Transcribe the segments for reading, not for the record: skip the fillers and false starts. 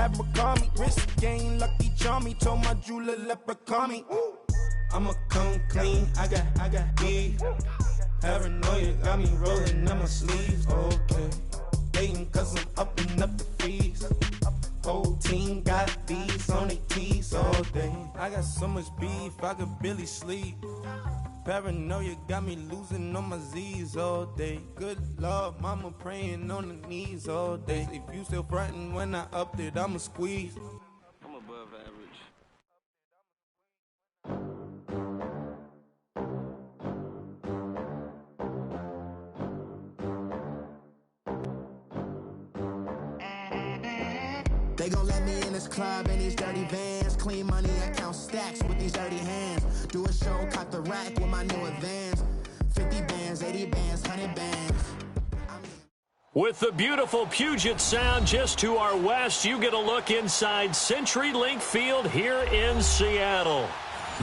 Abercrombie, wrist game, lucky charmy. Told my jeweler, leprechaun me. I'ma come clean, I got beef. Paranoia got me rolling on my sleeves, okay. Hating cause I'm upping up the fees. Whole team got these on their tees all day. I got so much beef, I could barely sleep. Paranoia got me losing on my Z's all day. Good Lord, mama praying on the knees all day. If you still frontin' when I upped it, I'ma squeeze. I'm above average. They gon' let me in this club in these dirty vans. Clean money, I count stacks with these dirty hands. Do a show, cop the rack with my new advance. 50 bands, 80 bands, 100 bands. With the beautiful Puget Sound just to our west, you get a look inside CenturyLink Field here in Seattle.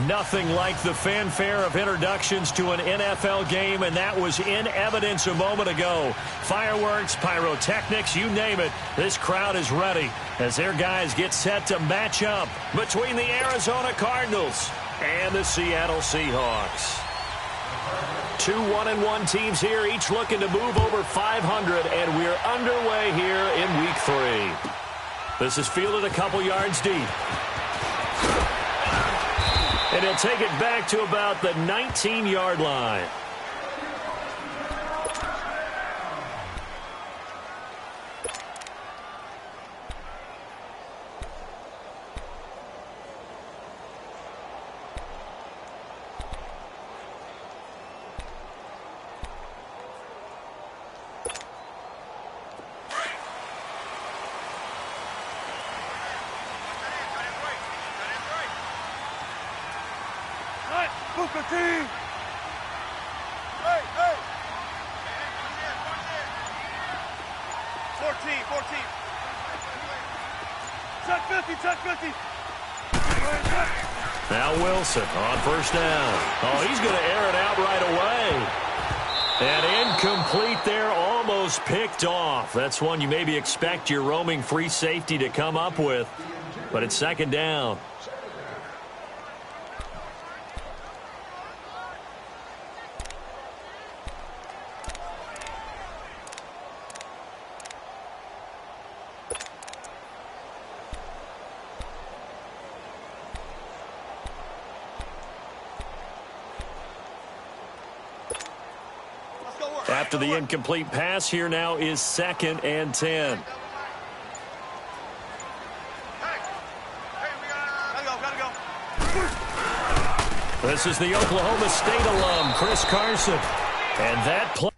Nothing like the fanfare of introductions to an NFL game, and that was in evidence a moment ago. Fireworks, pyrotechnics, you name it. This crowd is ready as their guys get set to match up between the Arizona Cardinals and the Seattle Seahawks. Two 1-1 teams here, each looking to move over 500, and we're underway here in Week 3. This is fielded a couple yards deep. And he'll take it back to about the 19-yard line. Booker T! Hey, hey! 14. Check 50, check 50! Now Wilson on first down. Oh, he's going to air it out right away. And incomplete there, almost picked off. That's one you maybe expect your roaming free safety to come up with. But it's second down. After the incomplete pass, here now is 2nd and 10. This is the Oklahoma State alum, Chris Carson. And that play.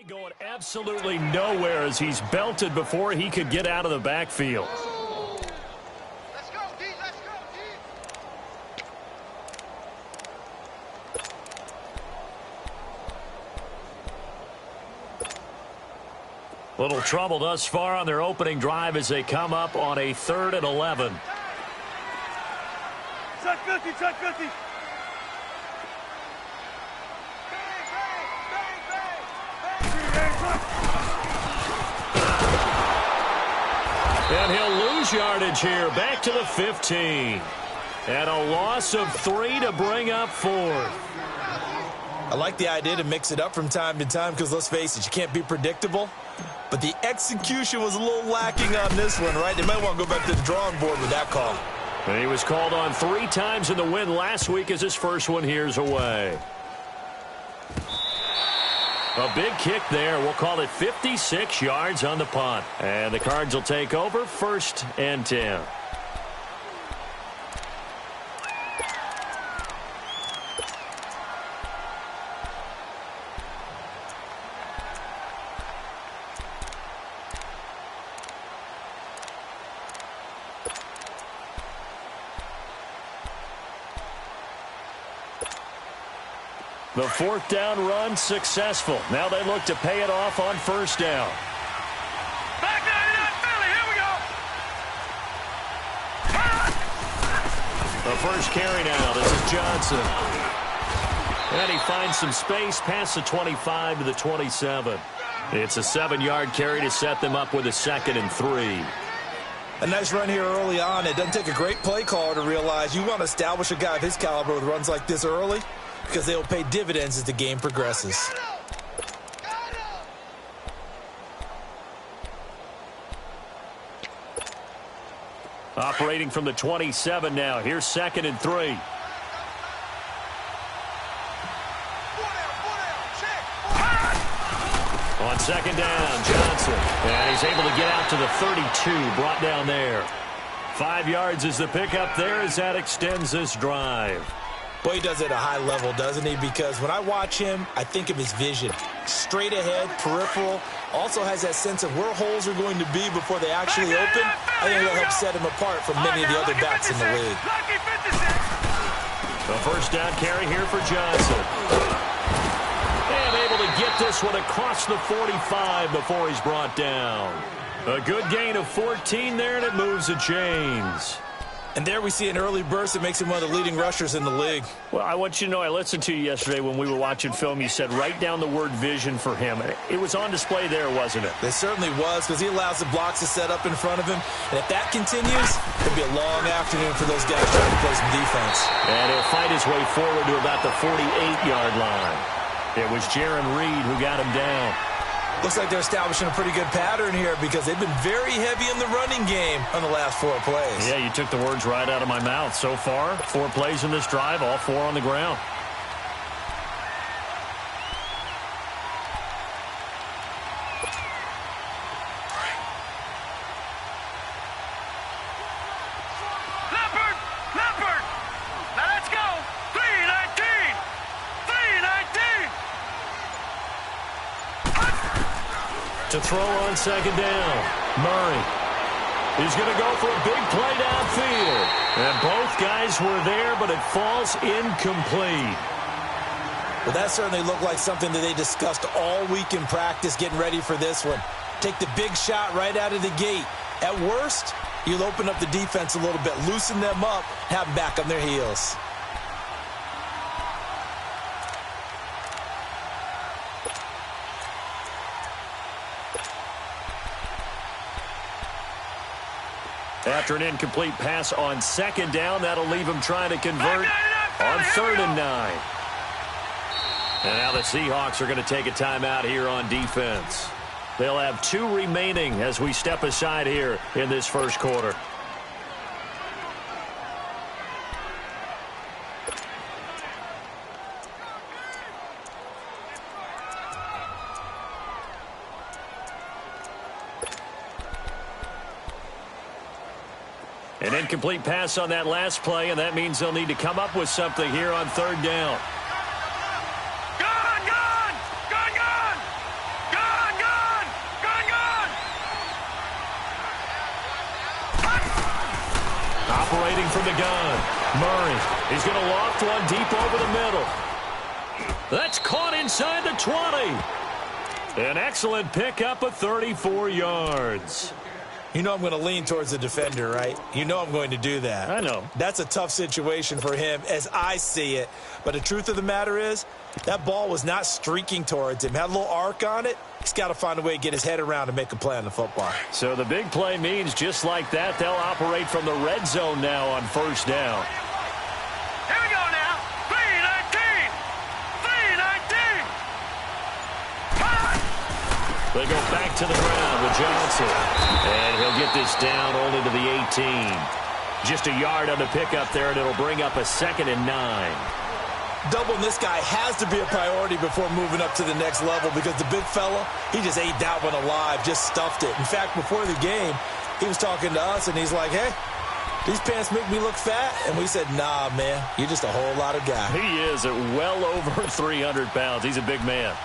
Going absolutely nowhere as he's belted before he could get out of the backfield. Let's go, D, let's go, D. Little trouble thus far on their opening drive as they come up on a 3rd and 11. Check 50, check 50. And he'll lose yardage here, back to the 15. And a loss of 3 to bring up 4th. I like the idea to mix it up from time to time because, let's face it, you can't be predictable. But the execution was a little lacking on this one, right? They might want to go back to the drawing board with that call. And he was called on 3 times in the win last week as his first one here's away. A big kick there. We'll call it 56 yards on the punt. And the Cards will take over 1st and 10. The 4th down run successful. Now they look to pay it off on 1st down. Back 99 Philly, here we go. The first carry now. This is Johnson. And he finds some space past the 25 to the 27. It's a 7-yard carry to set them up with a 2nd and 3. A nice run here early on. It doesn't take a great play caller to realize you want to establish a guy of his caliber with runs like this early, because they will pay dividends as the game progresses. Operating from the 27 now. Here's 2nd and 3. On 2nd down, Johnson. And he's able to get out to the 32, brought down there. 5 yards is the pickup there as that extends this drive. Boy, he does it at a high level, doesn't he? Because when I watch him, I think of his vision. Straight ahead, peripheral. Also has that sense of where holes are going to be before they actually open. I think that'll help set him apart from many of the other backs in the league. The 1st down carry here for Johnson. And able to get this one across the 45 before he's brought down. A good gain of 14 there, and it moves the chains. And there we see an early burst that makes him one of the leading rushers in the league. Well, I want you to know, I listened to you yesterday when we were watching film. You said write down the word vision for him. It was on display there, wasn't it? It certainly was, because he allows the blocks to set up in front of him. And if that continues, it'll be a long afternoon for those guys trying to play some defense. And he'll fight his way forward to about the 48-yard line. It was Jaron Reed who got him down. Looks like they're establishing a pretty good pattern here because they've been very heavy in the running game on the last 4 plays. Yeah, you took the words right out of my mouth. So far, 4 plays in this drive, all 4 on the ground. Leopard! Now let's go! 319! 319! To throw on 2nd down, Murray. He's going to go for a big play downfield. And both guys were there, but it falls incomplete. Well, that certainly looked like something that they discussed all week in practice getting ready for this one. Take the big shot right out of the gate. At worst, you'll open up the defense a little bit, loosen them up, have them back on their heels. After an incomplete pass on 2nd down, that'll leave him trying to convert on 3rd and 9. And now the Seahawks are going to take a timeout here on defense. They'll have 2 remaining as we step aside here in this first quarter. An incomplete pass on that last play, and that means they'll need to come up with something here on 3rd down. Operating from the gun, Murray. He's going to loft one deep over the middle. That's caught inside the 20. An excellent pickup of 34 yards. You know I'm going to lean towards the defender, right? You know I'm going to do that. I know. That's a tough situation for him as I see it. But the truth of the matter is, that ball was not streaking towards him. Had a little arc on it. He's got to find a way to get his head around and make a play on the football. So the big play means just like that, they'll operate from the red zone now on 1st down. Here we go now. 319! They go back to the ground with Johnson. And he'll get this down only to the 18. Just a yard on the pickup there, and it'll bring up a 2nd and 9. Doubling this guy has to be a priority before moving up to the next level because the big fella, he just ate that one alive, just stuffed it. In fact, before the game, he was talking to us, and he's like, hey, these pants make me look fat. And we said, nah, man, you're just a whole lot of guy. He is at well over 300 pounds. He's a big man.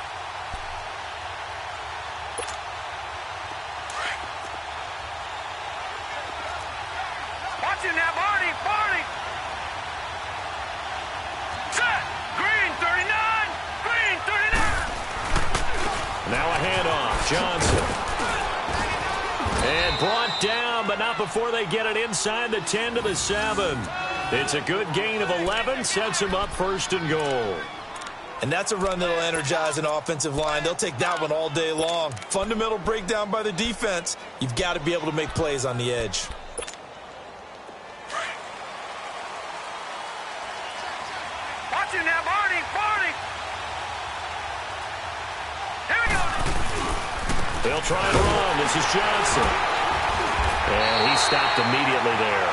Watch him now, Barney. Barney. Set. Green 39. Green 39. Now a handoff. Johnson. And brought down, but not before they get it inside the 10 to the 7. It's a good gain of 11. Sets him up 1st and goal. And that's a run that'll energize an offensive line. They'll take that one all day long. Fundamental breakdown by the defense. You've got to be able to make plays on the edge. Watch him now, Barney. Barney. Here we go. They'll try and run. This is Johnson. And he stopped immediately there.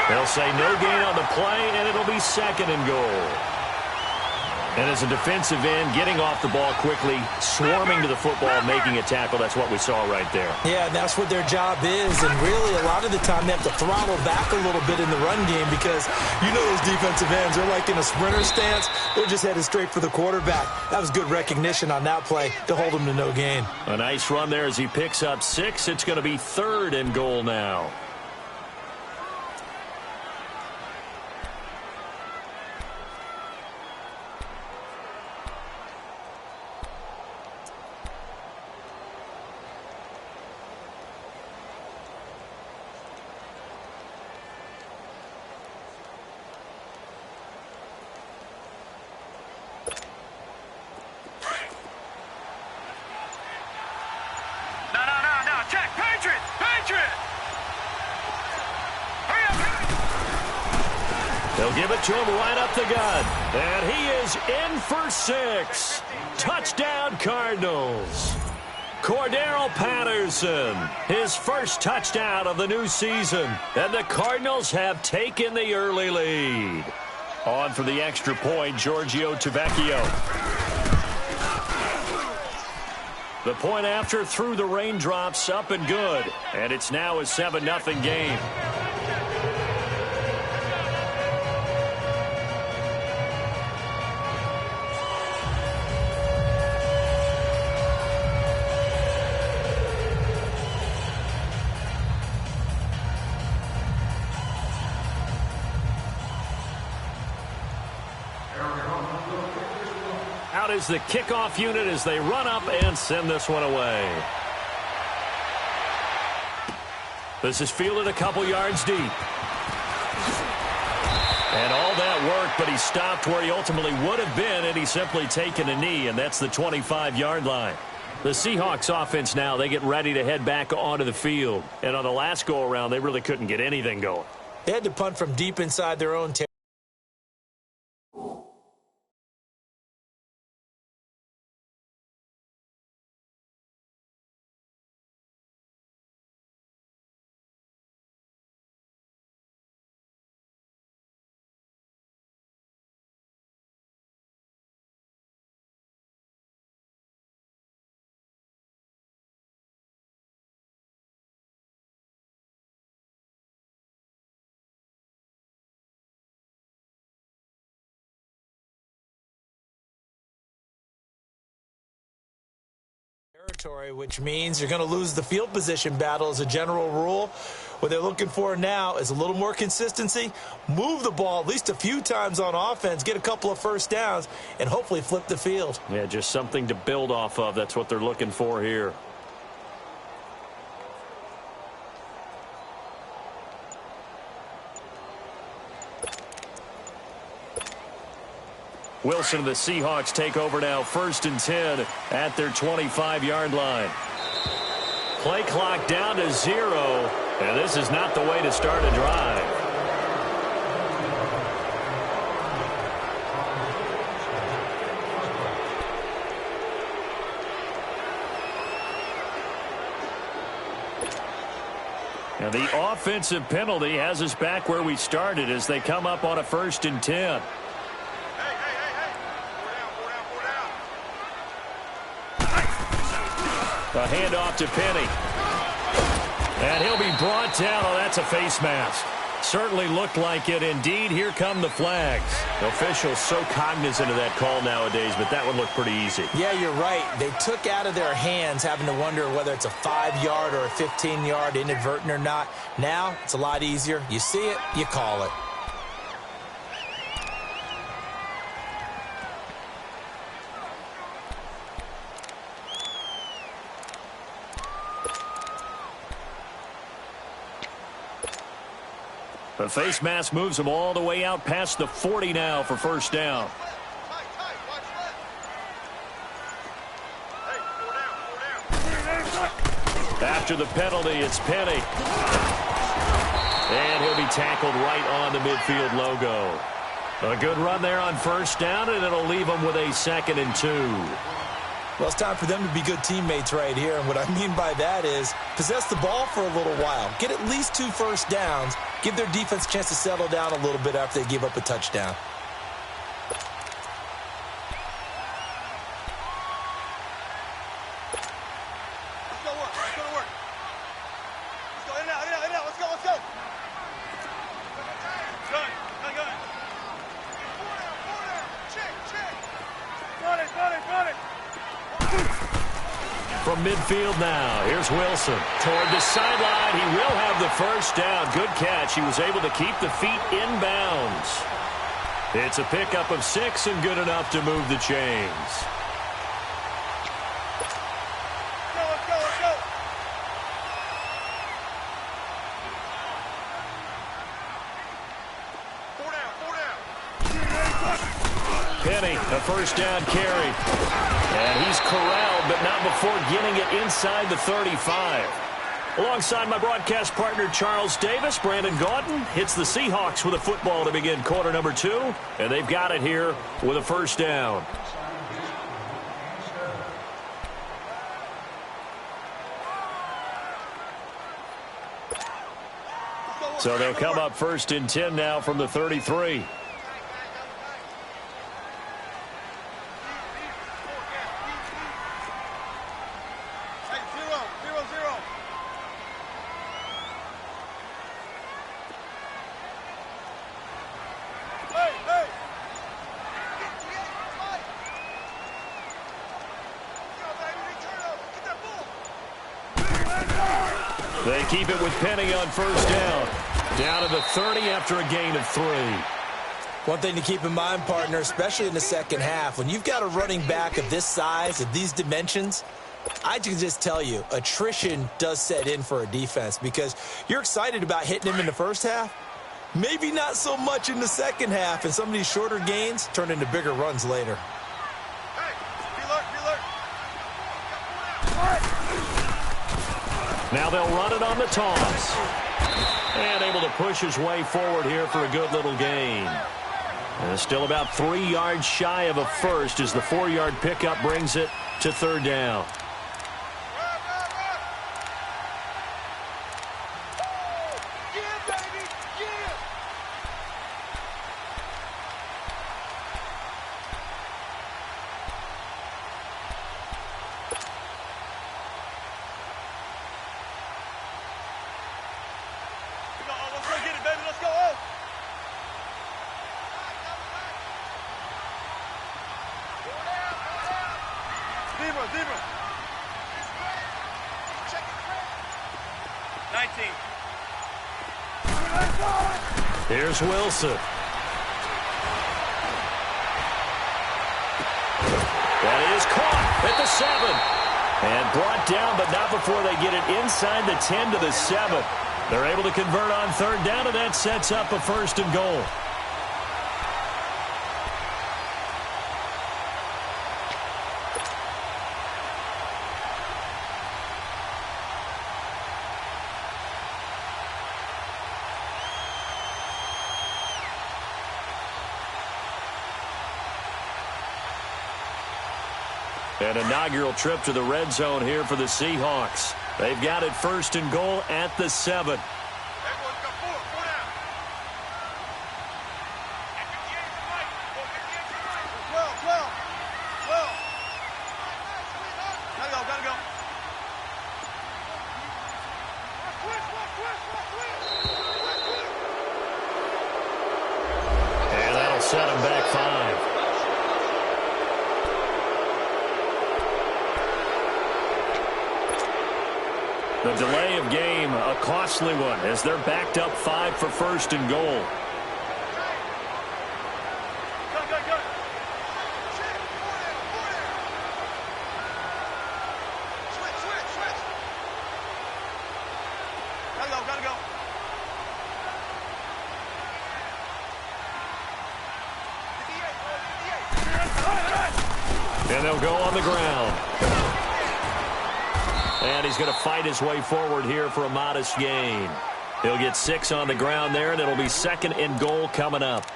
They'll say no gain on the play, and it'll be 2nd and goal. And as a defensive end, getting off the ball quickly, swarming to the football, making a tackle, that's what we saw right there. Yeah, and that's what their job is. And really, a lot of the time, they have to throttle back a little bit in the run game because you know those defensive ends, they're like in a sprinter stance. They're just headed straight for the quarterback. That was good recognition on that play to hold him to no gain. A nice run there as he picks up 6. It's going to be 3rd and goal now. Check, Patriot! Patriot! Hurry up, hurry. They'll give it to him right up the gut. And he is in for 6. Touchdown, Cardinals. Cordero Patterson, his first touchdown of the new season. And the Cardinals have taken the early lead. On for the extra point, Giorgio Tavecchio. The point after through the raindrops, up and good. And it's now a 7-0 game. Out is the kickoff unit as they run up and send this one away. This is fielded a couple yards deep. And all that work, but he stopped where he ultimately would have been, and he's simply taken a knee, and that's the 25-yard line. The Seahawks offense now, they get ready to head back onto the field. And on the last go-around, they really couldn't get anything going. They had to punt from deep inside their own territory. Which means you're going to lose the field position battle as a general rule. What they're looking for now is a little more consistency, move the ball at least a few times on offense, get a couple of first downs, and hopefully flip the field. Yeah, just something to build off of. That's what they're looking for here. Wilson and the Seahawks take over now, 1st and 10 at their 25-yard line. Play clock down to 0, and this is not the way to start a drive. And the offensive penalty has us back where we started as they come up on a 1st and 10. A handoff to Penny. And he'll be brought down. Oh, that's a face mask. Certainly looked like it. Indeed, here come the flags. Officials so cognizant of that call nowadays, but that one looked pretty easy. Yeah, you're right. They took out of their hands having to wonder whether it's a 5-yard or a 15-yard inadvertent or not. Now, it's a lot easier. You see it, you call it. The face mask moves them all the way out past the 40 now for 1st down. After the penalty, it's Penny. And he'll be tackled right on the midfield logo. A good run there on 1st down, and it'll leave them with a 2nd and 2. Well, it's time for them to be good teammates right here. And what I mean by that is possess the ball for a little while. Get at least 2 first downs. Give their defense a chance to settle down a little bit after they give up a touchdown. Let's go work. Let's go to work. Let's go in and out, in and out, in and out. Let's go, let's go. Gun. Check. Run it. From midfield now, here's Wilson. Toward the sideline, he will have the 1st down. Good catch. He was able to keep the feet inbounds. It's a pickup of 6 and good enough to move the chains. Let's go. Four down. Penny, a 1st down carry. And he's corralled, but not before getting it inside the 35. Alongside my broadcast partner, Charles Davis, Brandon Gaudin hits the Seahawks with a football to begin quarter number 2. And they've got it here with a 1st down. So they'll come up 1st and 10 now from the 33. They keep it with Penny on 1st down. Down to the 30 after a gain of 3. One thing to keep in mind, partner, especially in the second half, when you've got a running back of this size, of these dimensions, I can just tell you, attrition does set in for a defense because you're excited about hitting him in the first half. Maybe not so much in the second half, and some of these shorter gains turn into bigger runs later. Now they'll run it on the toss. And able to push his way forward here for a good little gain. And still about 3 yards shy of a first as the 4-yard pickup brings it to 3rd down. Zebra. 19. Here's Wilson. That is caught at the 7. And brought down, but not before they get it inside the 10 to the 7. They're able to convert on 3rd down, and that sets up a 1st and goal. An inaugural trip to the red zone here for the Seahawks. They've got it first and goal at the 7. Everyone's got four down. 12. Gotta go. And that'll set him back 5. The delay of game, a costly one, as they're backed up 5 for first and goal. Go. Switch. Gotta go. And they'll go on the ground. And he's going to fight his way forward here for a modest gain. He'll get 6 on the ground there, and it'll be second and goal coming up.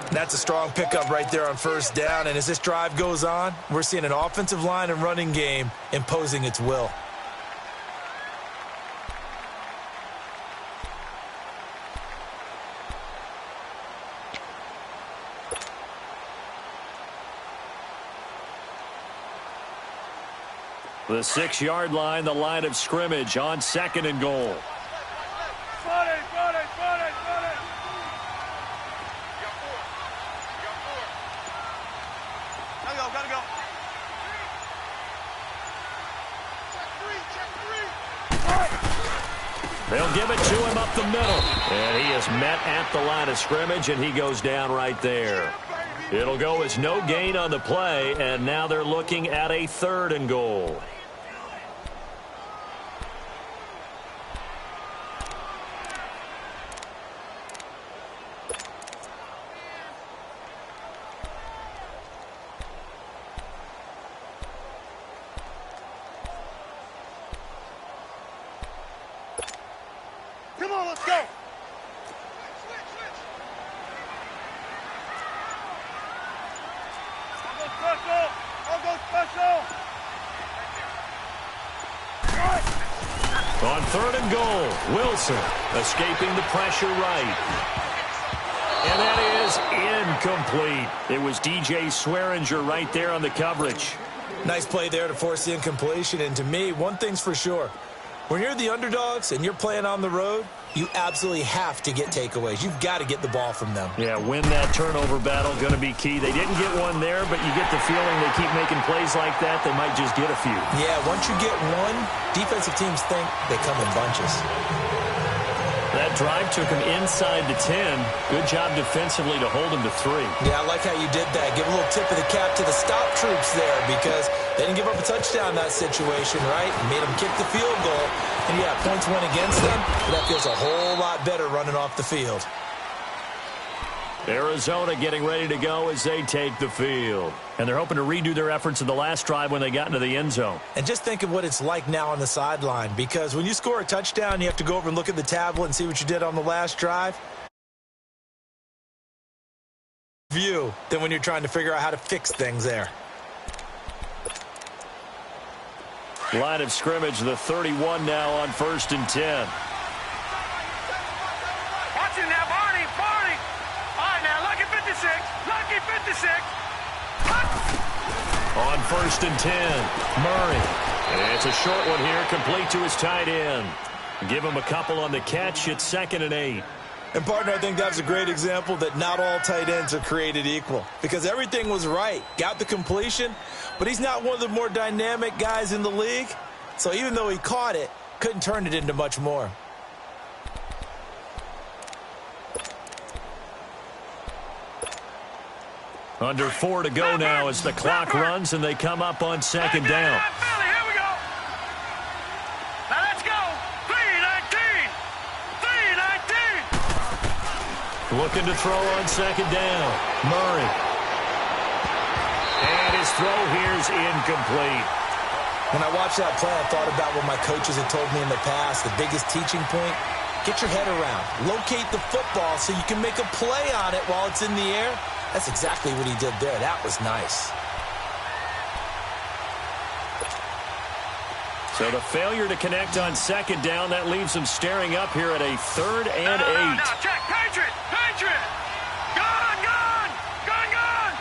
That's a strong pickup right there on first down, and as this drive goes on, we're seeing an offensive line and running game imposing its will. The 6-yard line, the line of scrimmage on second and goal. Front it. Gotta go. They'll give it to him up the middle. And he is met at the line of scrimmage, and he goes down right there. It'll go as no gain on the play, and now they're looking at a third and goal. Come on, let's go. I'll go special. On third and goal, Wilson escaping the pressure right. And that is incomplete. It was DJ Swearinger right there on the coverage. Nice play there to force the incompletion, and to me, one thing's for sure. When you're the underdogs and you're playing on the road, you absolutely have to get takeaways. You've got to get the ball from them. Yeah, win that turnover battle, going to be key. They didn't get one there, but you get the feeling they keep making plays like that, they might just get a few. Yeah, once you get one, defensive teams think they come in bunches. That drive took him inside the 10. Good job defensively to hold him to 3. Yeah, I like how you did that. Give a little tip of the cap to the stop troops there, because they didn't give up a touchdown in that situation, right? Made them kick the field goal. And yeah, points went against them, but that feels a whole lot better running off the field. Arizona getting ready to go as they take the field. And they're hoping to redo their efforts in the last drive when they got into the end zone. And just think of what it's like now on the sideline, because when you score a touchdown, you have to go over and look at the tablet and see what you did on the last drive. View than when you're trying to figure out how to fix things there. Line of scrimmage, the 31 now on 1st and 10. Watch it now, Barney. All right, now, lucky 56. On 1st and 10, Murray. And it's a short one here, complete to his tight end. Give him a couple on the catch. It's 2nd and 8. And, partner, I think that's a great example that not all tight ends are created equal, because everything was right. Got the completion, but he's not one of the more dynamic guys in the league. So even though he caught it, couldn't turn it into much more. Under 4 to go now as the clock runs and they come up on 2nd down. Here we go. Now let's go. 3-19. Looking to throw on 2nd down. Murray. And his throw here is incomplete. When I watched that play, I thought about what my coaches had told me in the past. The biggest teaching point, get your head around. Locate the football so you can make a play on it while it's in the air. That's exactly what he did there. That was nice. So the failure to connect on second down, that leaves them staring up here at a 3rd and 8. Now, check, Patriot! Patriot! Gone! Gone! Gone! Gone!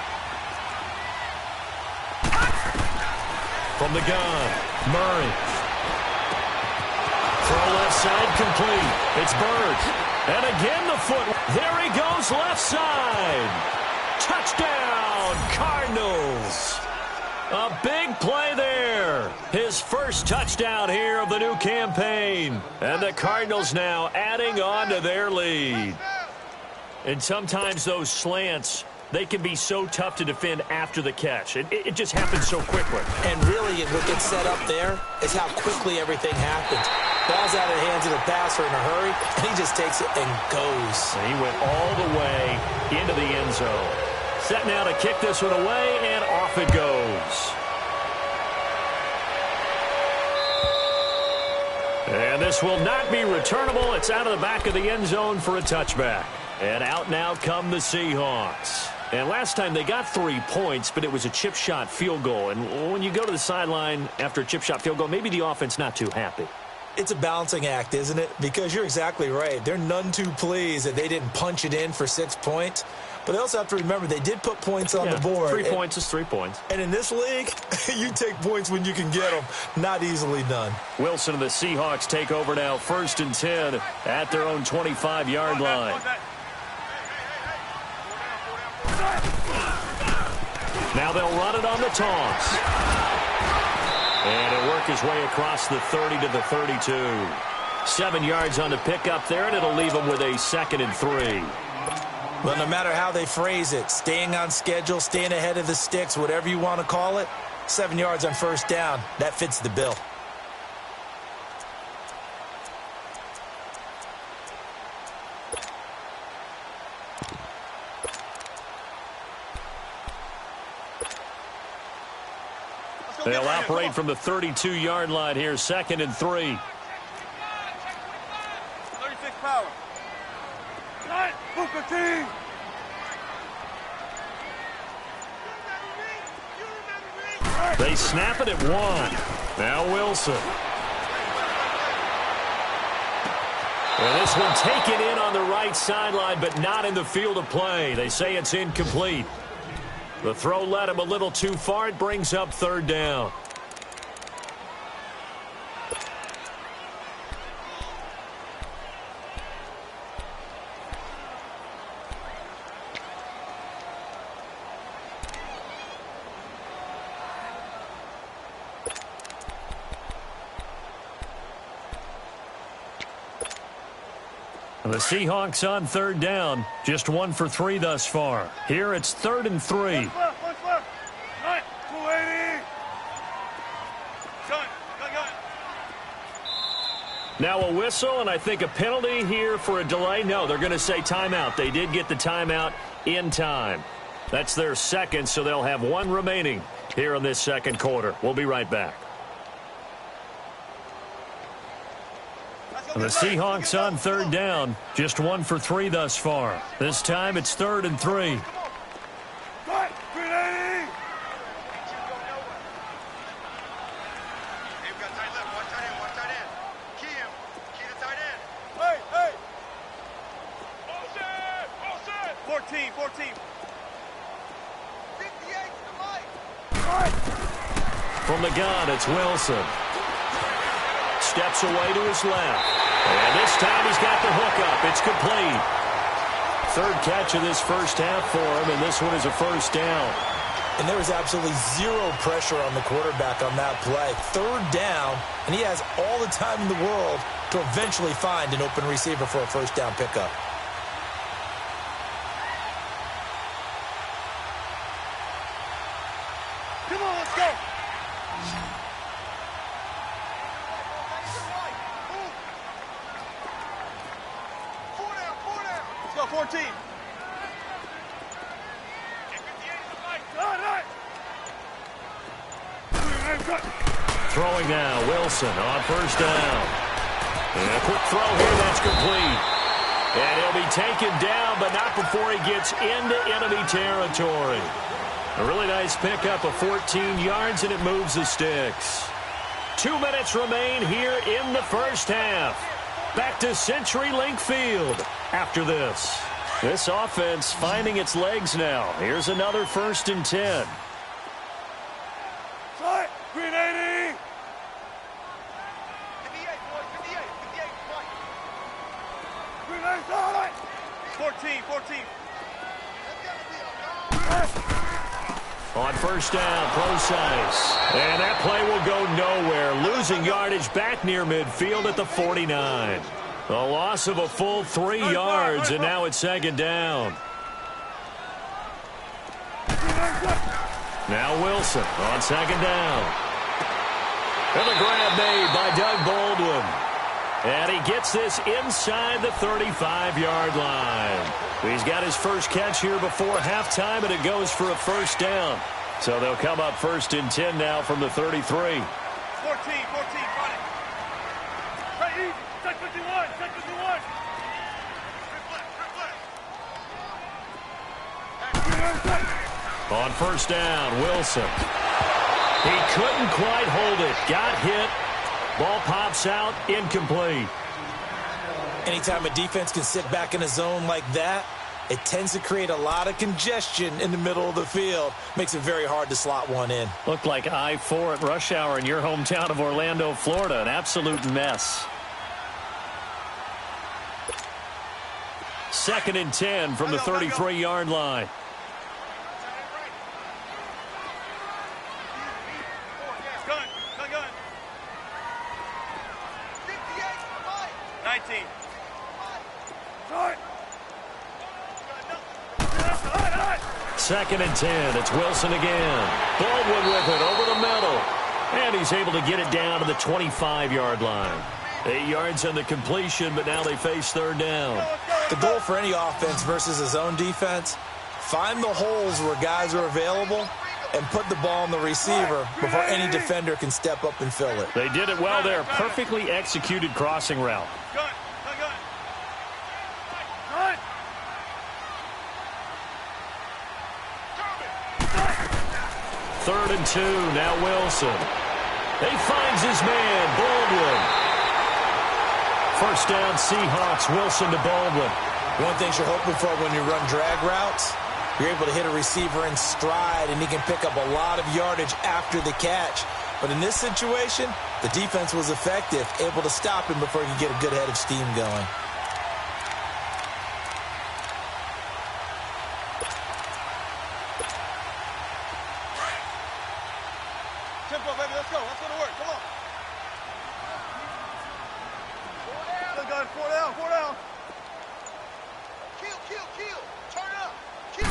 From the gun, Murray. Throw left side complete. It's Bird. And again the foot. There he goes left side. Touchdown, Cardinals. A big play there. His first touchdown here of the new campaign. And the Cardinals now adding on to their lead. And sometimes those slants, they can be so tough to defend after the catch. It just happens so quickly. And really, what gets set up there is how quickly everything happens. Ball's out of the hands of the passer in a hurry, and he just takes it and goes. And he went all the way into the end zone. Set now to kick this one away, and off it goes. And this will not be returnable. It's out of the back of the end zone for a touchback. And out now come the Seahawks. And last time they got 3 points, but it was a chip shot field goal. And when you go to the sideline after a chip shot field goal, maybe the offense not too happy. It's a balancing act, isn't it? Because you're exactly right. They're none too pleased that they didn't punch it in for 6 points. But they also have to remember they did put points on the board. 3 points is 3 points. And in this league, you take points when you can get them. Not easily done. Wilson and the Seahawks take over now, 1st and 10 at their own 25-yard line. Now they'll run it on the toss. And it'll work his way across the 30 to the 32. 7 yards on the pickup there, and it'll leave them with a 2nd and 3. Well, no matter how they phrase it, staying on schedule, staying ahead of the sticks, whatever you want to call it, 7 yards on 1st down, that fits the bill. They'll operate from the 32-yard line here, 2nd and 3. 36 power. Booker T. They snap it at 1. Now Wilson. And this one taken in on the right sideline, but not in the field of play. They say it's incomplete. The throw led him a little too far. It brings up 3rd down. The Seahawks on 3rd down, just 1 for 3 thus far. Here it's 3rd and 3. What's left? 280. Gun. Now a whistle, and I think a penalty here for a delay. No, they're going to say timeout. They did get the timeout in time. That's their 2nd, so they'll have 1 remaining here in this 2nd quarter. We'll be right back. The Seahawks on 3rd down, just 1 for 3 thus far. This time it's 3rd and 3. From the gun, it's Wilson. Steps away to his left. And this time he's got the hook up. It's complete. 3rd catch of this first half for him, and this one is a 1st down. And there was absolutely 0 pressure on the quarterback on that play. 3rd down, and he has all the time in the world to eventually find an open receiver for a 1st down pickup. Come on, let's go. Let's go, 14. Throwing now, Wilson on 1st down. And a quick throw here, that's complete. And he'll be taken down, but not before he gets into enemy territory. A really nice pickup of 14 yards, and it moves the sticks. 2 minutes remain here in the first half. Back to CenturyLink Field after this. This offense finding its legs now. Here's another 1st and 10. Green 80. 14. On 1st down, Procise. And that play will go nowhere. Losing yardage back near midfield at the 49. A loss of a full 3 yards, and now it's 2nd down. Now Wilson on 2nd down. And the grab made by Doug Baldwin. And he gets this inside the 35-yard line. He's got his first catch here before halftime, and it goes for a 1st down. So they'll come up 1st and 10 now from the 33. 14, run it. Right, easy. Check 51, check 51. On 1st down, Wilson. He couldn't quite hold it. Got hit. Ball pops out, incomplete. Anytime a defense can sit back in a zone like that, it tends to create a lot of congestion in the middle of the field. Makes it very hard to slot one in. Looked like I-4 at rush hour in your hometown of Orlando, Florida. An absolute mess. 2nd and 10 from the 33-yard line. Gun. 19. 2nd and 10. It's Wilson again. Baldwin with it over the middle. And he's able to get it down to the 25-yard line. 8 yards on the completion, but now they face 3rd down. The goal for any offense versus a zone defense, find the holes where guys are available and put the ball on the receiver before any defender can step up and fill it. They did it well there. Perfectly executed crossing route. Gun. 3rd and 2. Now Wilson. He finds his man, Baldwin. 1st down, Seahawks. Wilson to Baldwin. One thing you're hoping for when you run drag routes, you're able to hit a receiver in stride, and he can pick up a lot of yardage after the catch. But in this situation, the defense was effective, able to stop him before he could get a good head of steam going. Tempo, baby, let's go. Let's go to work. Come on. 4 down. 4 down. Kill. Turn up. Kill.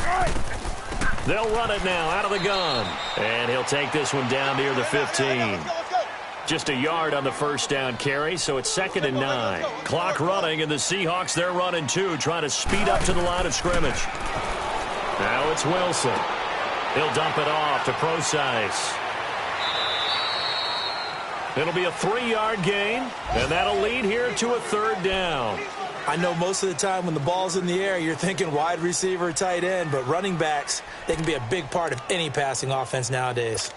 They'll run it now out of the gun. And he'll take this one down near the 15. Let's go. Just a yard on the 1st down carry, so it's 2nd and 9. Clock running, and the Seahawks, they're running too, trying to speed up to the line of scrimmage. Now it's Wilson. He'll dump it off to Procise. It'll be a 3-yard gain, and that'll lead here to a 3rd down. I know most of the time when the ball's in the air, you're thinking wide receiver, tight end, but running backs, they can be a big part of any passing offense nowadays.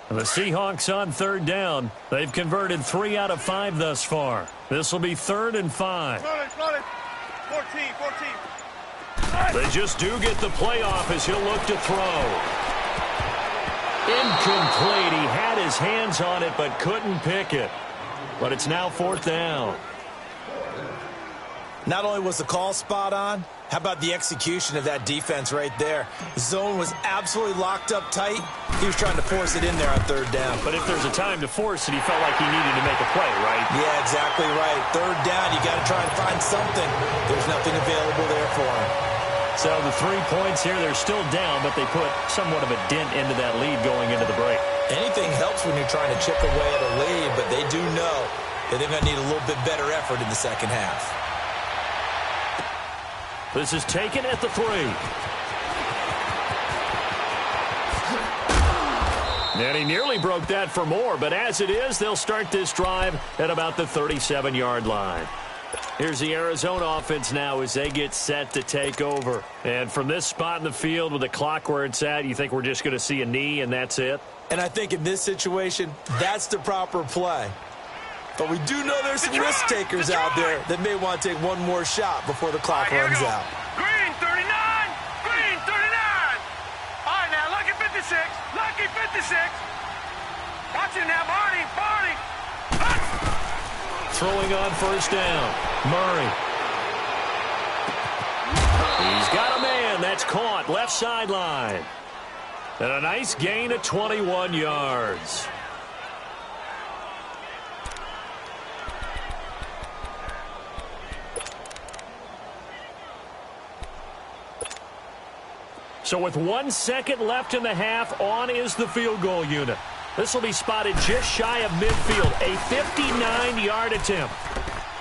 The Seahawks on 3rd down. They've converted 3 out of 5 thus far. This will be 3rd and 5. Run it. 14. They just do get the play off as he'll look to throw. Incomplete. He had his hands on it but couldn't pick it. But it's now 4th down. Not only was the call spot on, how about the execution of that defense right there? The zone was absolutely locked up tight. He was trying to force it in there on 3rd down. But if there's a time to force it, he felt like he needed to make a play, right? Yeah, exactly right. 3rd down, you got to try and find something. There's nothing available there for him. So the 3 points here, they're still down, but they put somewhat of a dent into that lead going into the break. Anything helps when you're trying to chip away at a lead, but they do know that they're going to need a little bit better effort in the second half. This is taken at the 3. And he nearly broke that for more, but as it is, they'll start this drive at about the 37-yard line. Here's the Arizona offense now as they get set to take over. And from this spot in the field with the clock where it's at, you think we're just going to see a knee and that's it? And I think in this situation, that's the proper play. But we do know there's some risk takers out there that may want to take one more shot before the clock runs out. Green 39! Green 39! All right, now, lucky 56. Lucky 56. Watch it now, Barney. Barney. Throwing on first down. Murray. He's got a man. That's caught. Left sideline. And a nice gain of 21 yards. So with 1 second left in the half, on is the field goal unit. This will be spotted just shy of midfield. A 59-yard attempt.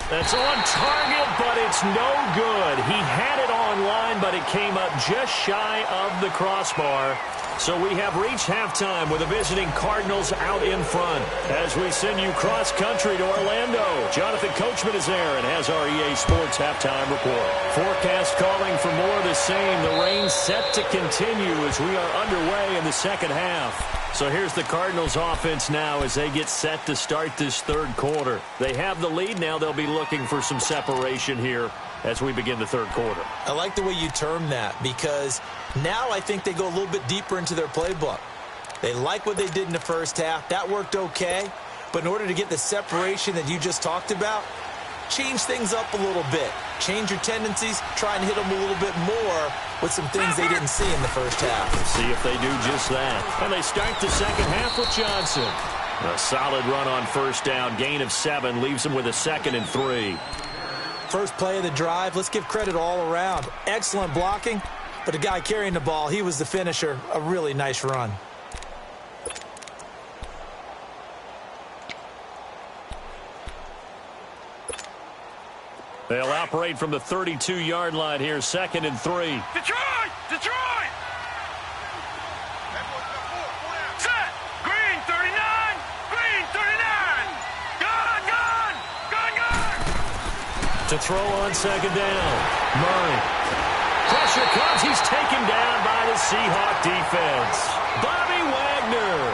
That's on target, but it's no good. He had it on line, but it came up just shy of the crossbar. So we have reached halftime with the visiting Cardinals out in front. As we send you cross-country to Orlando, Jonathan Coachman is there and has our EA Sports halftime report. Forecast calling for more of the same. The rain set to continue as we are underway in the second half. So here's the Cardinals offense now as they get set to start this third quarter. They have the lead now. They'll be looking for some separation here as we begin the third quarter. I like the way you term that because now I think they go a little bit deeper into their playbook. They like what they did in the first half. That worked okay. But in order to get the separation that you just talked about, change things up a little bit. Change your tendencies. Try and hit them a little bit more with some things they didn't see in the first half. Let's see if they do just that. And they start the second half with Johnson. A solid run on first down. Gain of 7 leaves them with a 2nd and 3. First play of the drive, let's give credit all around. Excellent blocking, but the guy carrying the ball, he was the finisher. A really nice run. They'll operate from the 32-yard line here, 2nd and 3. Detroit! Detroit! Set! Green 39! Green 39! Gun! Gun! Gun! Gun! To throw on second down. Murray. Pressure comes. He's taken down by the Seahawk defense. Bobby Wagner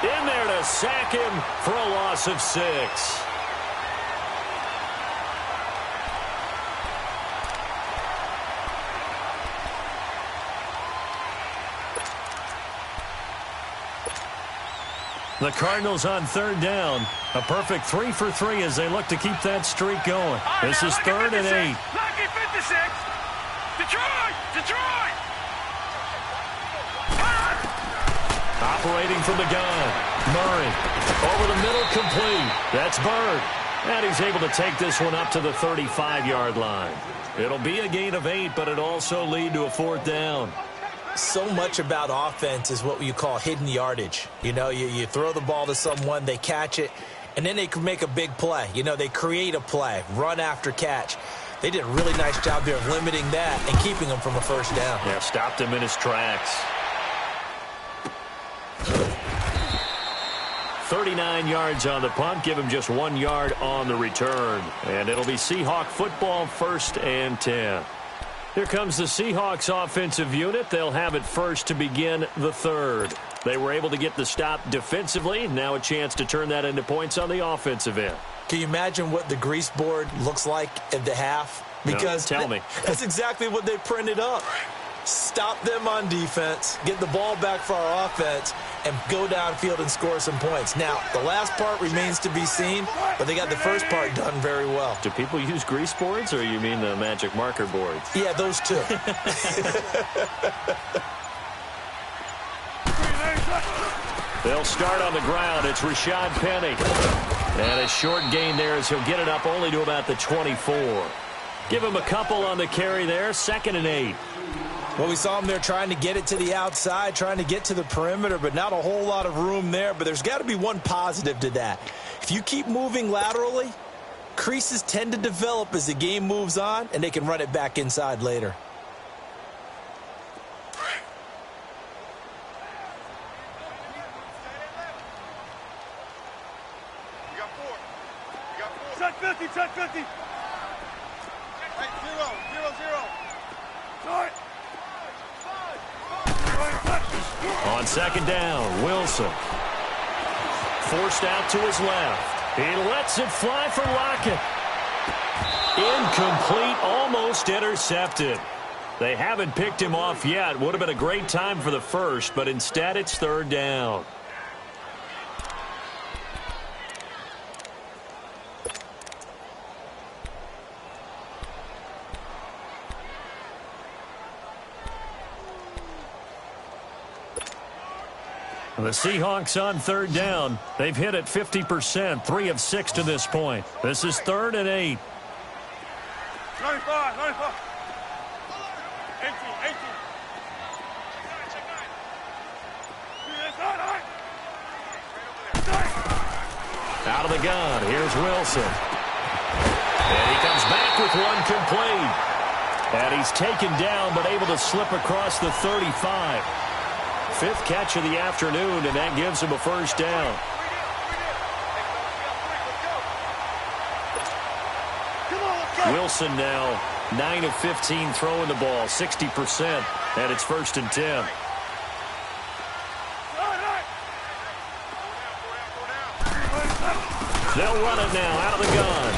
in there to sack him for a loss of 6. The Cardinals on third down. A perfect 3 for 3 as they look to keep that streak going. This is 3rd and 8. Lucky 56. Detroit! Detroit! Operating from the gun. Murray over the middle, complete. That's Bird. And he's able to take this one up to the 35-yard line. It'll be a gain of 8, but it'll also lead to a 4th down. So much about offense is what you call hidden yardage. You know, you throw the ball to someone, they catch it, and then they can make a big play. You know, they create a play, run after catch. They did a really nice job there of limiting that and keeping him from a first down. Yeah, stopped him in his tracks. 39 yards on the punt, give him just 1 yard on the return. And it'll be Seahawk football, 1st and 10. Here comes the Seahawks offensive unit. They'll have it first to begin the third. They were able to get the stop defensively. Now a chance to turn that into points on the offensive end. Can you imagine what the grease board looks like at the half? Because no, tell me. That's exactly what they printed up. Stop them on defense, get the ball back for our offense, and go downfield and score some points. Now, the last part remains to be seen, but they got the first part done very well. Do people use grease boards, or you mean the magic marker boards? Yeah, those two. They'll start on the ground. It's Rashad Penny. And a short gain there as he'll get it up only to about the 24. Give him a couple on the carry there, 2nd and 8. Well, we saw him there trying to get it to the outside, trying to get to the perimeter, but not a whole lot of room there. But there's got to be one positive to that. If you keep moving laterally, creases tend to develop as the game moves on, and they can run it back inside later. check 50. 0, 0, 0. Sorry. On second down, Wilson. Forced out to his left. He lets it fly for Lockett. Incomplete, almost intercepted. They haven't picked him off yet. Would have been a great time for the first, but instead it's third down. The Seahawks on third down. They've hit it 50%, 3 of 6 to this point. This is 3rd and 8. 95, 95. 18, 18. Out of the gun, here's Wilson. And he comes back with one complete. And he's taken down but able to slip across the 35. 5th catch of the afternoon, and that gives him a first down. Wilson now 9 of 15 throwing the ball, 60%, and it's 1st and 10. They'll run it now out of the gun.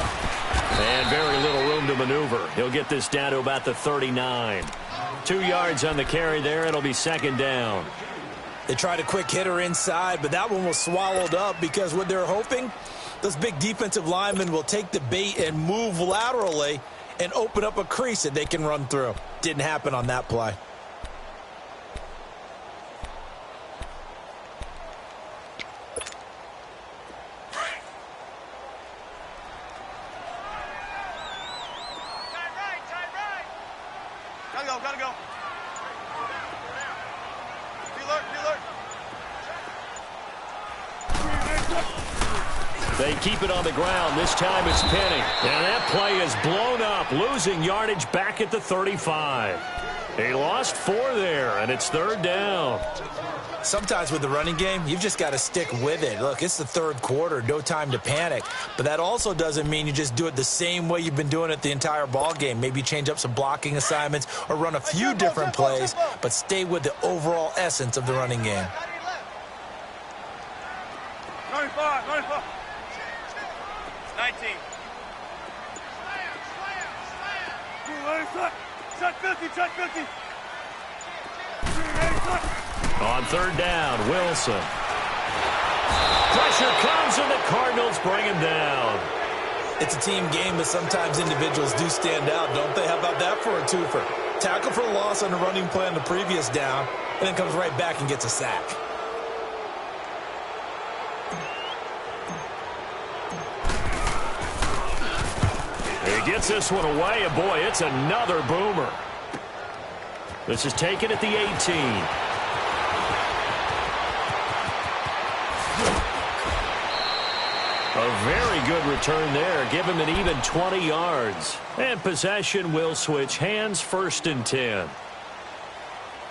And very little room to maneuver. He'll get this down to about the 39. 2 yards on the carry there. It'll be 2nd down. They tried a quick hitter inside, but that one was swallowed up because what they're hoping, those big defensive linemen will take the bait and move laterally and open up a crease that they can run through. Didn't happen on that play. Gotta go. They keep it on the ground. This time it's Penny. And that play is blown up, losing yardage back at the 35. He lost 4 there, and it's 3rd down. Sometimes with the running game, you've just got to stick with it. Look, it's the 3rd quarter, no time to panic. But that also doesn't mean you just do it the same way you've been doing it the entire ball game. Maybe change up some blocking assignments or run a few different plays, but stay with the overall essence of the running game. 95, 95. 19. Check 50, check 50. On 3rd down, Wilson. Pressure comes, and the Cardinals bring him down. It's a team game, but sometimes individuals do stand out, don't they? How about that for a twofer? Tackle for a loss on the running play on the previous down, and then comes right back and gets a sack. He gets this one away, and boy, it's another boomer. This is taken at the 18. A very good return there. Give him an even 20 yards. And possession will switch hands, 1st and 10.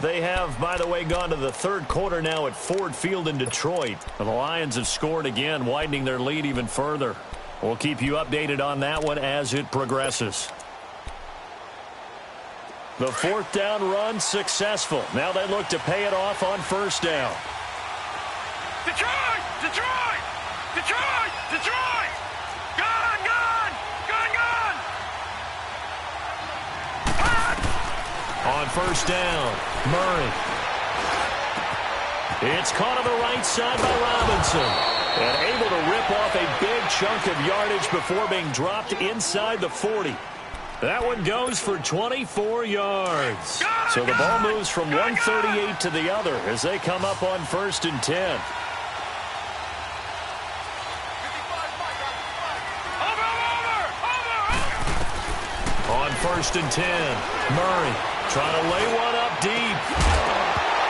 They have, by the way, gone to the 3rd quarter now at Ford Field in Detroit. And the Lions have scored again, widening their lead even further. We'll keep you updated on that one as it progresses. The 4th down run successful. Now they look to pay it off on 1st down. Detroit! Detroit! Detroit! Detroit! Gun! Gun! Gun! Gun! On 1st down, Murray. It's caught on the right side by Robinson. And able to rip off a big chunk of yardage before being dropped inside the 40. That one goes for 24 yards. So the ball moves from 138 to the other as they come up on 1st and 10. On 1st and 10, Murray trying to lay one up deep.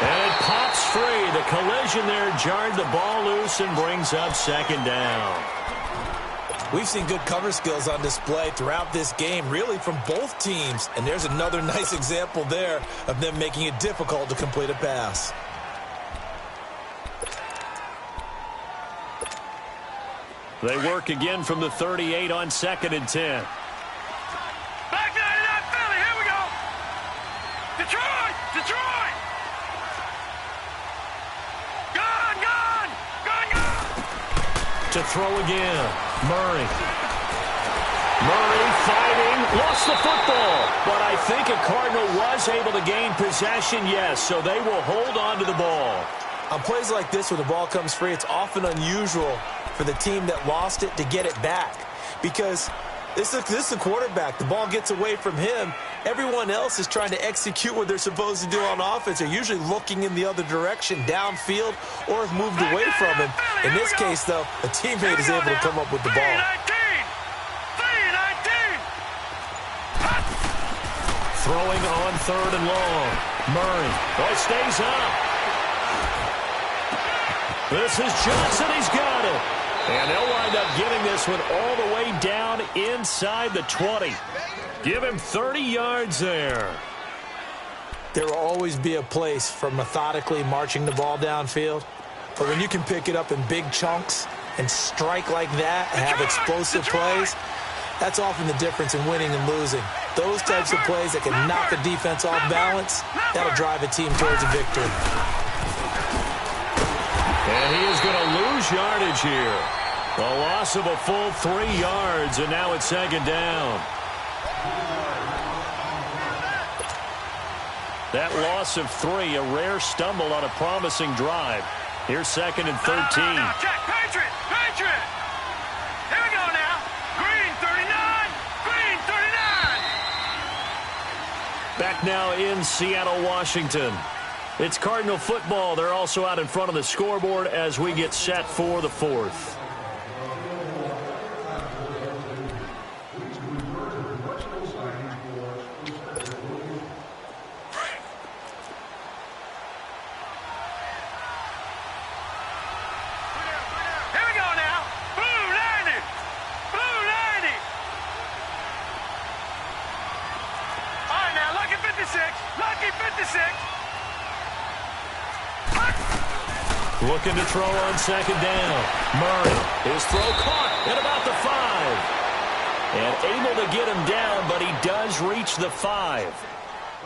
And it pops free. The collision there jarred the ball loose and brings up 2nd down. We've seen good cover skills on display throughout this game, really from both teams. And there's another nice example there of them making it difficult to complete a pass. They work again from the 38 on 2nd and 10. Back 99 Philly, here we go. Detroit, Detroit. Gone. To throw again, Murray fighting, lost the football. But I think a Cardinal was able to gain possession, yes, so they will hold on to the ball. On plays like this, when the ball comes free, it's often unusual for the team that lost it to get it back. Because this is the quarterback. The ball gets away from him. Everyone else is trying to execute what they're supposed to do on offense. They're usually looking in the other direction, downfield, or have moved away from him. In this case, though, a teammate is able to come up with the ball. Throwing on 3rd and long. Murray. Stays up. This is Johnson. He's got it. And they'll wind up getting this one all the way down inside the 20. Give him 30 yards there. There will always be a place for methodically marching the ball downfield. But when you can pick it up in big chunks and strike like that and have explosive plays, that's often the difference in winning and losing. Those types of plays that can knock a defense off balance, that'll drive a team towards a victory. And he is going to lose yardage here. A loss of a full 3 yards, and now it's 2nd down. That loss of 3, a rare stumble on a promising drive. Here's 2nd and 13. No, check, Patriot. Here we go now. Green 39. Back now in Seattle, Washington. It's Cardinal football. They're also out in front of the scoreboard as we get set for the 4th. Looking to throw on 2nd down. Murray, his throw caught at about the 5. And able to get him down, but he does reach the 5.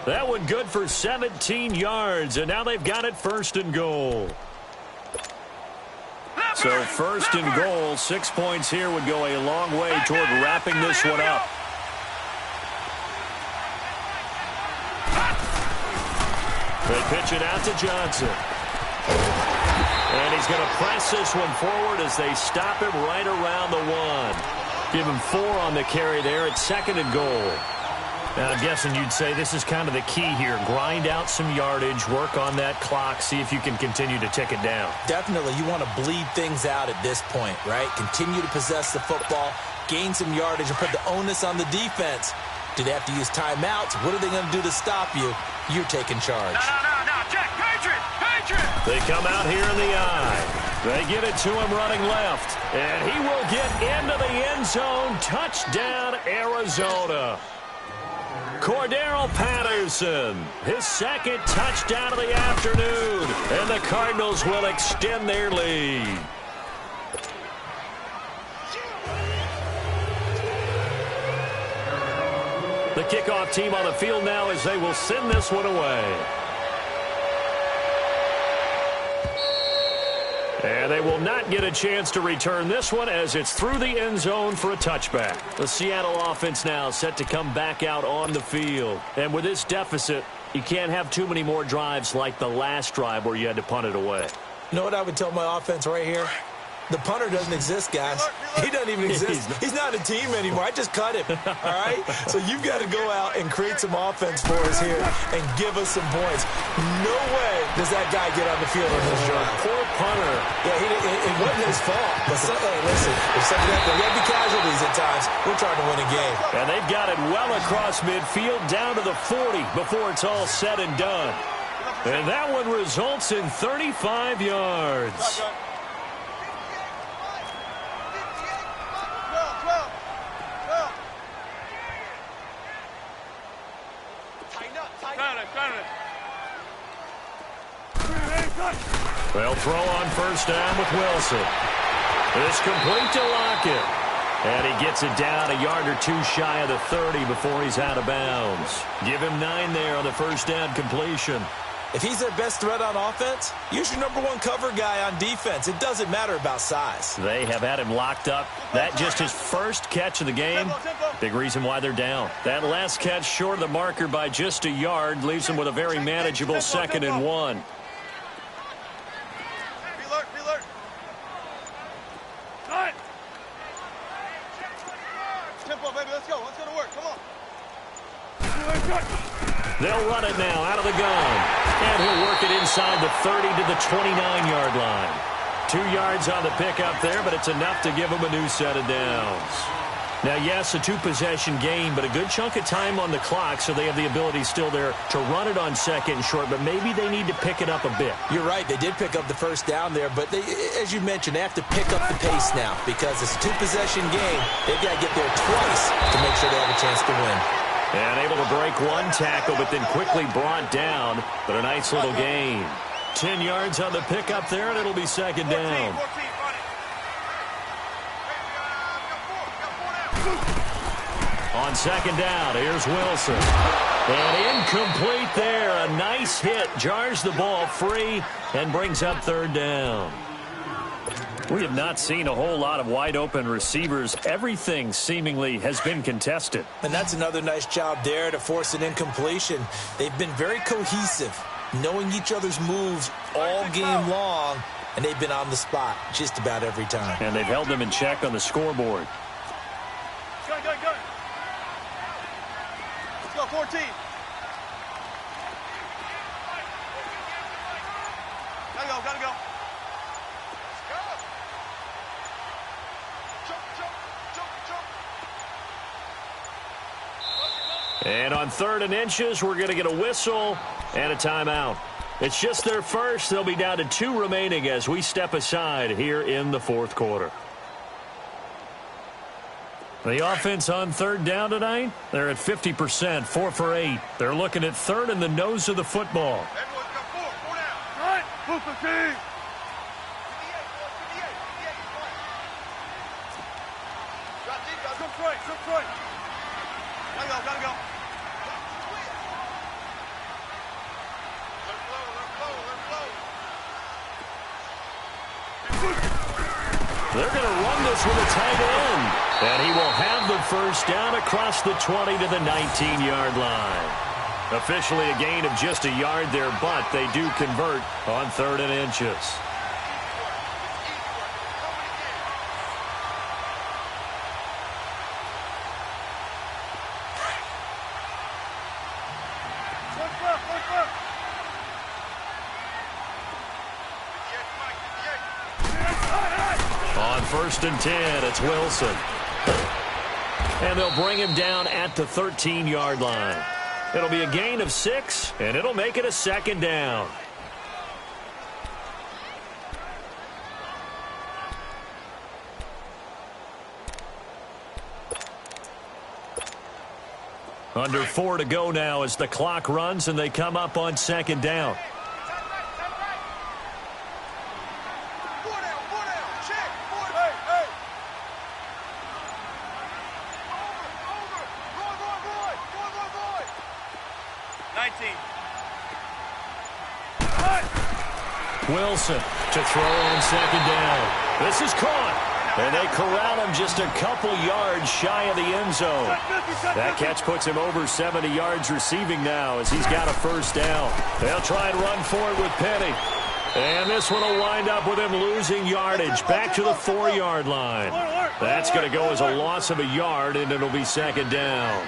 That one good for 17 yards, and now they've got it 1st and goal. So 1st and goal, 6 points here would go a long way toward wrapping this one up. They pitch it out to Johnson. And he's going to press this one forward as they stop him right around the 1. Give him 4 on the carry there at 2nd and goal. Now, I'm guessing you'd say this is kind of the key here. Grind out some yardage, work on that clock, see if you can continue to tick it down. Definitely. You want to bleed things out at this point, right? Continue to possess the football, gain some yardage, and put the onus on the defense. Do they have to use timeouts? What are they going to do to stop you? You're taking charge. No. Check. Patriot. They come out here in the eye. They get it to him running left. And he will get into the end zone. Touchdown, Arizona. Cordero Patterson, his 2nd touchdown of the afternoon. And the Cardinals will extend their lead. The kickoff team on the field now as they will send this one away. And they will not get a chance to return this one as it's through the end zone for a touchback. The Seattle offense now set to come back out on the field. And with this deficit, you can't have too many more drives like the last drive where you had to punt it away. You know what I would tell my offense right here? The punter doesn't exist, guys. He doesn't even exist. He's not a team anymore. I just cut him, all right? So you've got to go out and create some offense for us here and give us some points. No way does that guy get on the field on this drive. Poor punter. Yeah, it wasn't his fault. But hey, listen, if something happens, there got to be casualties at times. We're trying to win a game. And they've got it well across midfield down to the 40 before it's all said and done. And that one results in 35 yards. They'll throw on 1st down with Wilson. It's complete to Lockett. And he gets it down a yard or two shy of the 30 before he's out of bounds. Give him 9 there on the first down completion. If he's their best threat on offense, use your #1 cover guy on defense. It doesn't matter about size. They have had him locked up. That just his first catch of the game. Big reason why they're down. That last catch short of the marker by just a yard leaves them with a very manageable 2nd and 1. They'll run it now out of the gun. And he'll work it inside the 30 to the 29-yard line. 2 yards on the pickup there, but it's enough to give them a new set of downs. Now, yes, a 2-possession game, but a good chunk of time on the clock, so they have the ability still there to run it on 2nd and short, but maybe they need to pick it up a bit. You're right. They did pick up the first down there, but they, as you mentioned, they have to pick up the pace now because it's a 2-possession game. They've got to get there twice to make sure they have a chance to win. And able to break 1 tackle, but then quickly brought down. But a nice little gain. 10 yards on the pickup there, and it'll be 2nd down. On 2nd down, here's Wilson. And incomplete there. A nice hit. Jars the ball free and brings up 3rd down. We have not seen a whole lot of wide-open receivers. Everything seemingly has been contested. And that's another nice job there to force an incompletion. They've been very cohesive, knowing each other's moves all game long, and they've been on the spot just about every time. And they've held them in check on the scoreboard. Go. Let's go, 14. Gotta go. And on 3rd and inches, we're going to get a whistle and a timeout. It's just their first. They'll be down to 2 remaining as we step aside here in the 4th quarter. The offense on 3rd down tonight, they're at 50%, 4 for 8. They're looking at 3rd in the nose of the football. Everyone's got 4 down. All right, move the team. Some Troy. Gotta go. They're going to run this with a tight end. And he will have the first down across the 20 to the 19-yard line. Officially a gain of just a yard there, but they do convert on 3rd and inches. On 1st and 10, it's Wilson. And they'll bring him down at the 13-yard line. It'll be a gain of 6, and it'll make it a 2nd down. Under 4 to go now as the clock runs, and they come up on 2nd down. Wilson to throw on 2nd down. This is caught. And they corral him just a couple yards shy of the end zone. That catch puts him over 70 yards receiving now as he's got a first down. They'll try and run for it with Penny. And this one will wind up with him losing yardage back to the 4-yard line. That's going to go as a loss of a yard, and it'll be 2nd down.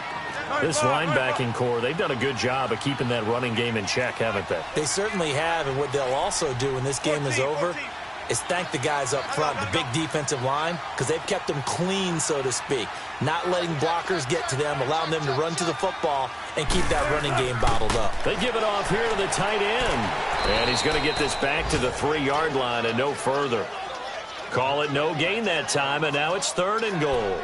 This linebacking core, they've done a good job of keeping that running game in check, haven't they? They certainly have, and what they'll also do when this game is over is thank the guys up front, the big defensive line, because they've kept them clean, so to speak, not letting blockers get to them, allowing them to run to the football and keep that running game bottled up. They give it off here to the tight end, and he's going to get this back to the 3-yard line and no further. Call it no gain that time, and now it's 3rd and goal.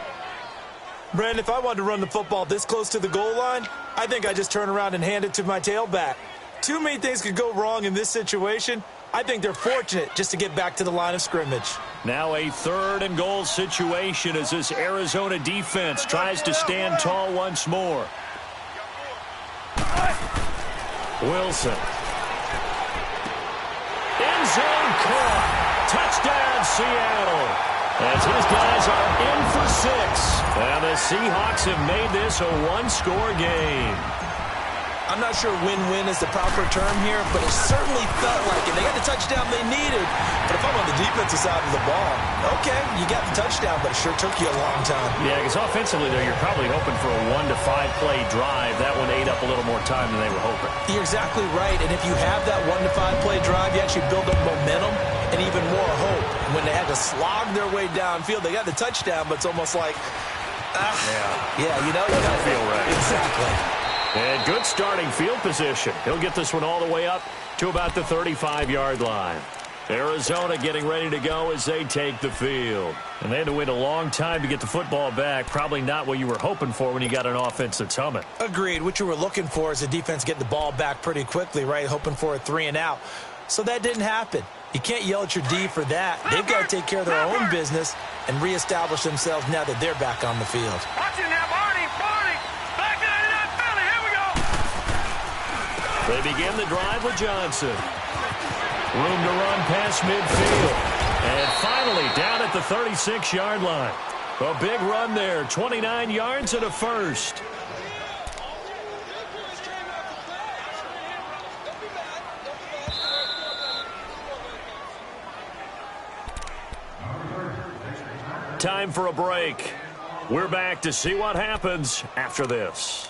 Brandon, if I wanted to run the football this close to the goal line, I think I just turn around and hand it to my tailback. Too many things could go wrong in this situation. I think they're fortunate just to get back to the line of scrimmage. Now a 3rd and goal situation as this Arizona defense tries to stand tall once more. Wilson. End zone caught. Touchdown, Seattle. As his guys are in for 6. And the Seahawks have made this a 1-score game. I'm not sure win-win is the proper term here, but it certainly felt like it. They got the touchdown they needed. But if I'm on the defensive side of the ball, okay, you got the touchdown, but it sure took you a long time. Yeah, because offensively, though, you're probably hoping for a 1 to 5 play drive. That one ate up a little more time than they were hoping. You're exactly right. And if you have that 1 to 5 play drive, you actually build up momentum and even more hope. When they had to slog their way downfield, they got the touchdown, but it's almost like, you know, doesn't feel right. Exactly. And good starting field position. He'll get this one all the way up to about the 35-yard line. Arizona getting ready to go as they take the field. And they had to wait a long time to get the football back. Probably not what you were hoping for when you got an offense that's humming. Agreed. What you were looking for is the defense getting the ball back pretty quickly, right? Hoping for a 3-and-out. So that didn't happen. You can't yell at your D for that. They've got to take care of their own business and reestablish themselves now that they're back on the field. Watch it now, Barney. Back down to that Philly. Here we go. They begin the drive with Johnson. Room to run past midfield. And finally down at the 36-yard line. A big run there. 29 yards and a first. Time for a break. We're back to see what happens after this.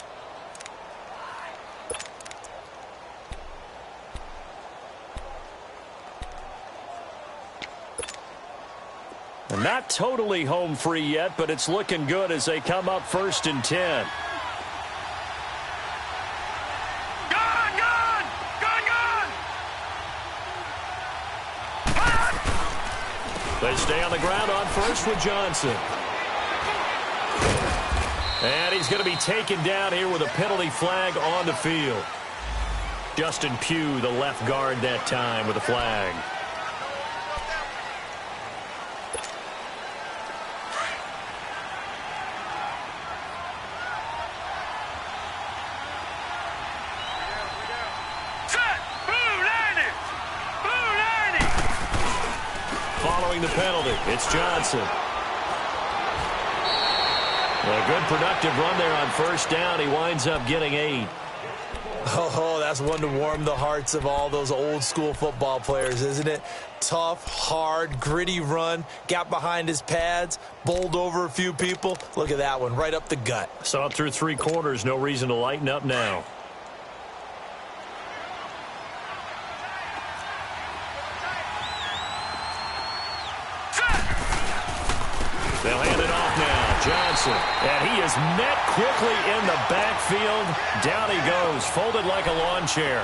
Not totally home free yet, but it's looking good as they come up 1st and 10. They stay on the ground on first with Johnson. And he's going to be taken down here with a penalty flag on the field. Justin Pugh, the left guard that time with a flag. The penalty. It's Johnson. A good productive run there on 1st down. He winds up getting 8. Oh, that's one to warm the hearts of all those old school football players, isn't it? Tough, hard, gritty run. Got behind his pads, bowled over a few people. Look at that one, right up the gut. Saw it through 3 quarters. No reason to lighten up now. They'll hand it off now. Johnson. And he is met quickly in the backfield. Down he goes, folded like a lawn chair.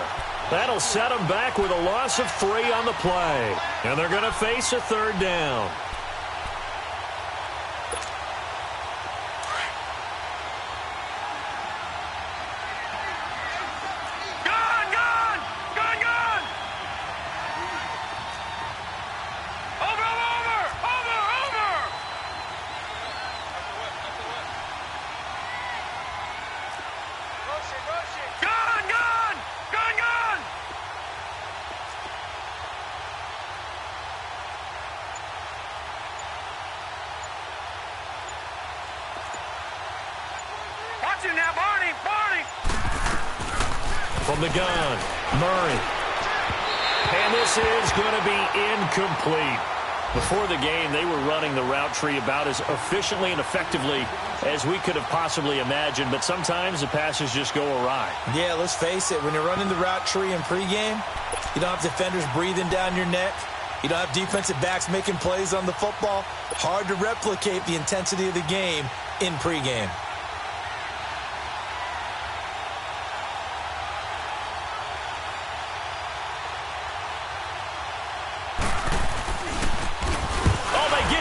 That'll set him back with a loss of 3 on the play. And they're going to face a 3rd down. Now, Barney. From the gun, Murray. And this is going to be incomplete. Before the game, they were running the route tree about as efficiently and effectively as we could have possibly imagined, but sometimes the passes just go awry. Yeah, let's face it. When you're running the route tree in pregame, you don't have defenders breathing down your neck. You don't have defensive backs making plays on the football. Hard to replicate the intensity of the game in pregame.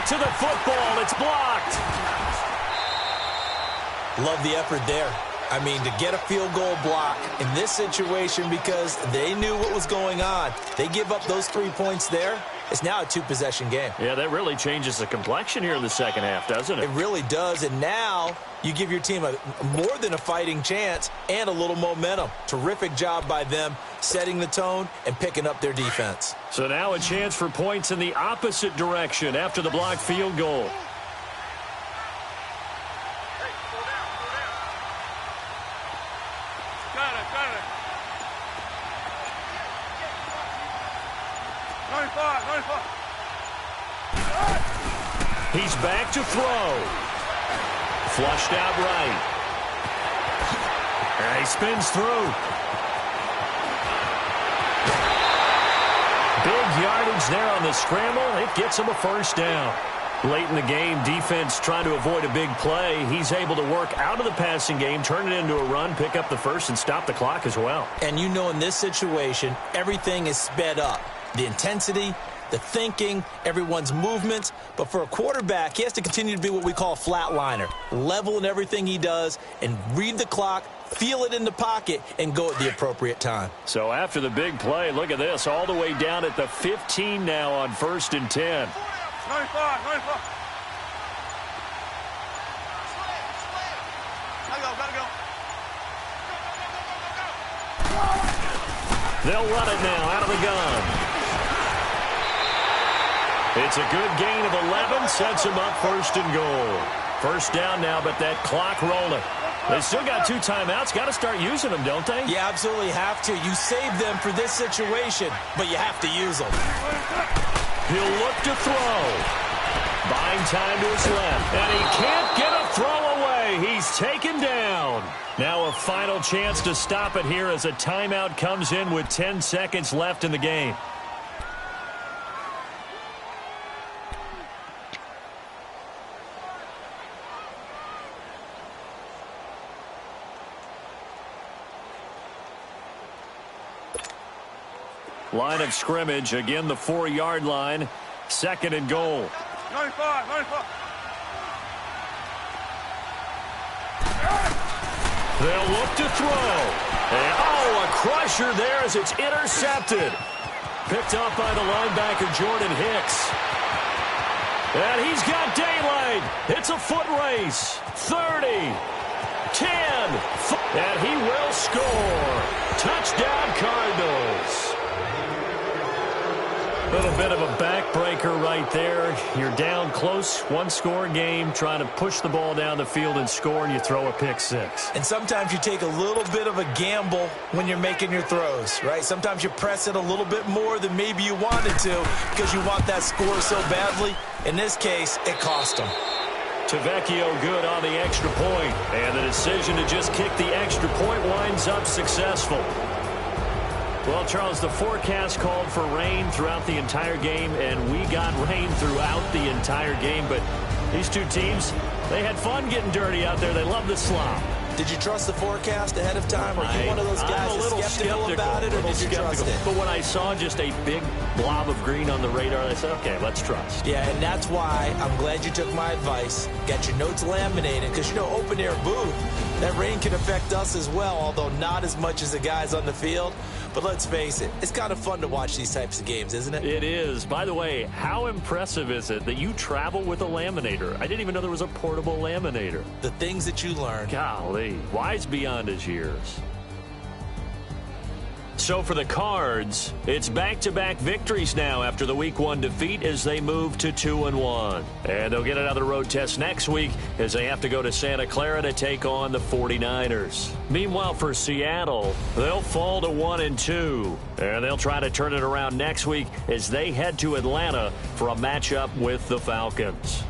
To the football, it's blocked. Love the effort there. I mean, to get a field goal block in this situation because they knew what was going on. They give up those 3 points there. It's now a two-possession game. Yeah, that really changes the complexion here in the second half, doesn't it? It really does, and now you give your team more than a fighting chance and a little momentum. Terrific job by them setting the tone and picking up their defense. So now a chance for points in the opposite direction after the blocked field goal. He's back to throw. Flushed out right. And he spins through. Big yardage there on the scramble. It gets him a first down. Late in the game, defense trying to avoid a big play. He's able to work out of the passing game, turn it into a run, pick up the first, and stop the clock as well. And you know in this situation, everything is sped up. The intensity, the thinking, everyone's movements. But for a quarterback, he has to continue to be what we call a flatliner. Level in everything he does and read the clock, feel it in the pocket, and go at the appropriate time. So after the big play, look at this, all the way down at the 15 now on 1st and 10. 95. Gotta go. They'll run it now out of the gun. It's a good gain of 11, sets him up 1st and goal. First down now, but that clock rolling. They still got 2 timeouts. Got to start using them, don't they? You absolutely have to. You save them for this situation, but you have to use them. He'll look to throw. Buying time to his left. And he can't get a throw away. He's taken down. Now a final chance to stop it here as a timeout comes in with 10 seconds left in the game. Line of scrimmage, again the 4-yard line, 2nd and goal. 95. They'll look to throw. And, oh, a crusher there as it's intercepted. Picked up by the linebacker, Jordan Hicks. And he's got daylight. It's a foot race. 30, 10, and he will score. Touchdown, Cardinals. A little bit of a backbreaker right there. You're down close, 1-score game, trying to push the ball down the field and score, and you throw a pick 6. And sometimes you take a little bit of a gamble when you're making your throws, right? Sometimes you press it a little bit more than maybe you wanted to because you want that score so badly. In this case, it cost him. Tavecchio good on the extra point, and the decision to just kick the extra point winds up successful. Well, Charles, the forecast called for rain throughout the entire game, and we got rain throughout the entire game. But these two teams, they had fun getting dirty out there. They love the slop. Did you trust the forecast ahead of time? Are you one of those guys that's skeptical about it, or did you trust it? But when I saw just a big blob of green on the radar, I said, okay, let's trust. Yeah, and that's why I'm glad you took my advice. Got your notes laminated, because, you know, open-air booth, that rain can affect us as well, although not as much as the guys on the field. But let's face it, it's kind of fun to watch these types of games, isn't it? It is. By the way, how impressive is it that you travel with a laminator? I didn't even know there was a portable laminator. The things that you learn. Golly, wise beyond his years. So for the Cards, it's back-to-back victories now after the Week 1 defeat as they move to 2-1. And they'll get another road test next week as they have to go to Santa Clara to take on the 49ers. Meanwhile, for Seattle, they'll fall to 1-2. And they'll try to turn it around next week as they head to Atlanta for a matchup with the Falcons.